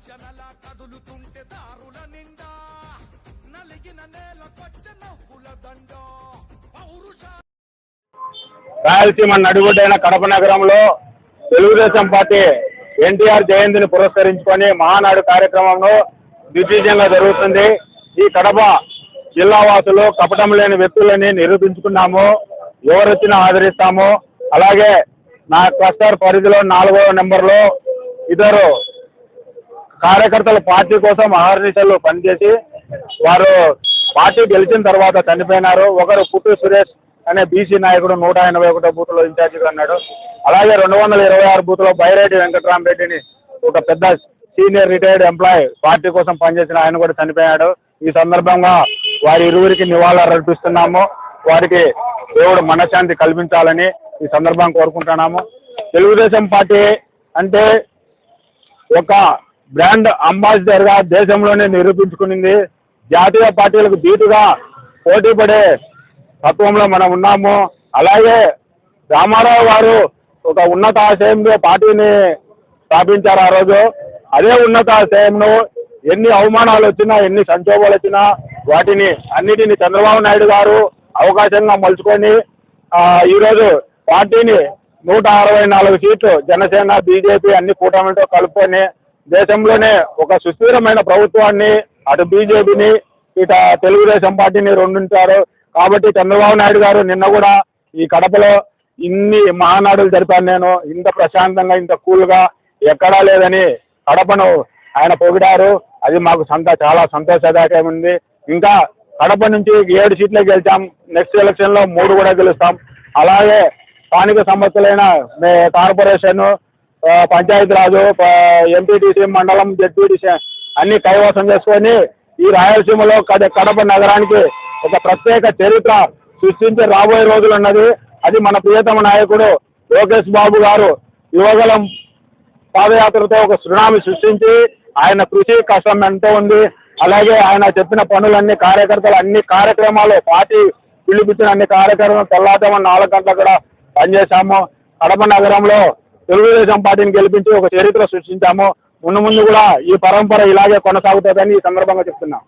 నిచ్చెనలా కదులుతుంటే దారుల నిండా నలిగిన నేలకొచ్చ నవ్వుల దండ పౌరుష. రాయలసీమ నడిబొడ్డైన కడప నగరంలో తెలుగుదేశం పార్టీ ఎన్టీఆర్ జయంతిని పురస్కరించుకొని మహానాడు కార్యక్రమంలో దిగ్విజయంగా జరుగుతుంది. ఈ కడప జిల్లా వాసులు కపటం లేని వ్యక్తులని నిరూపించుకున్నాము. ఎవరొచ్చినా ఆదరిస్తాము. అలాగే నా క్లస్టర్ పరిధిలో 4వ నెంబర్లో ఇద్దరు కార్యకర్తలు పార్టీ కోసం అహర్నిశలు పనిచేసి వారు పార్టీ గెలిచిన తర్వాత చనిపోయినారు. ఒకరు పుట్టు సురేష్ అనే బీసీ నాయకుడు 181 బూత్లో ఇన్ఛార్జిగా ఉన్నాడు. అలాగే 226 బూత్లో బైరెడ్డి వెంకటరామరెడ్డిని ఒక పెద్ద సీనియర్ రిటైర్డ్ ఎంప్లాయీ పార్టీ కోసం పనిచేసిన ఆయన కూడా చనిపోయాడు. ఈ సందర్భంగా వారి ఇరువురికి నివాళులు అర్పిస్తున్నాము. వారికి దేవుడు మనశ్శాంతి కల్పించాలని ఈ సందర్భంగా కోరుకుంటున్నాము. తెలుగుదేశం పార్టీ అంటే ఒక బ్రాండ్ అంబాసిడర్గా దేశంలోనే నిరూపించుకునింది. జాతీయ పార్టీలకు ధీటుగా పోటీ పడే తత్వంలో మనం ఉన్నాము. అలాగే రామారావు గారు ఒక ఉన్నత ఆశయంలో పార్టీని స్థాపించారు. ఆ రోజు అదే ఉన్నత ఆశయంలో ఎన్ని అవమానాలు వచ్చినా ఎన్ని సంక్షోభాలు వచ్చినా వాటిని అన్నిటిని చంద్రబాబు నాయుడు గారు అవకాశంగా మలుచుకొని ఈరోజు పార్టీని 164 సీట్లు జనసేన బీజేపీ అన్ని కూటమితో కలుపుకొని దేశంలోనే ఒక సుస్థిరమైన ప్రభుత్వాన్ని అటు బీజేపీని ఇట తెలుగుదేశం పార్టీని రెండించారు. కాబట్టి చంద్రబాబు నాయుడు గారు నిన్న కూడా ఈ కడపలో ఇన్ని మహానాడులు జరిపాను, నేను ఇంత ప్రశాంతంగా ఇంత కూల్గా ఎక్కడా లేదని కడపను ఆయన పొగిడారు. అది మాకు చాలా సంతోషదాయకం ఉంది. ఇంకా కడప నుంచి 7 సీట్లే గెలిచాం. నెక్స్ట్ ఎలక్షన్లో 3 కూడా గెలుస్తాం. అలాగే స్థానిక సంస్థలైన కార్పొరేషన్, పంచాయతీరాజు, ఎంపీటీసీ, మండలం, జెడ్పీటీసీ అన్ని కైవసం చేసుకొని ఈ రాయలసీమలో కడప నగరానికి ఒక ప్రత్యేక చరిత్ర సృష్టించే రాబోయే రోజులు ఉన్నది. అది మన ప్రియతమ నాయకుడు లోకేష్ బాబు గారు యువగలం పాదయాత్రతో ఒక సునామీ సృష్టించి ఆయన కృషి కష్టం ఎంతో ఉంది. అలాగే ఆయన చెప్పిన పనులన్నీ కార్యకర్తలు అన్ని కార్యక్రమాలు పార్టీ పిలిపించిన అన్ని కార్యక్రమాలు తెల్లారుజామున 4 గంటలకు కూడా పనిచేశాము. కడప నగరంలో తెలుగుదేశం పార్టీని గెలిపించి ఒక చరిత్ర సృష్టించాము. ముందు కూడా ఈ పరంపర ఇలాగే కొనసాగుతుందని ఈ సందర్భంగా చెప్తున్నాం.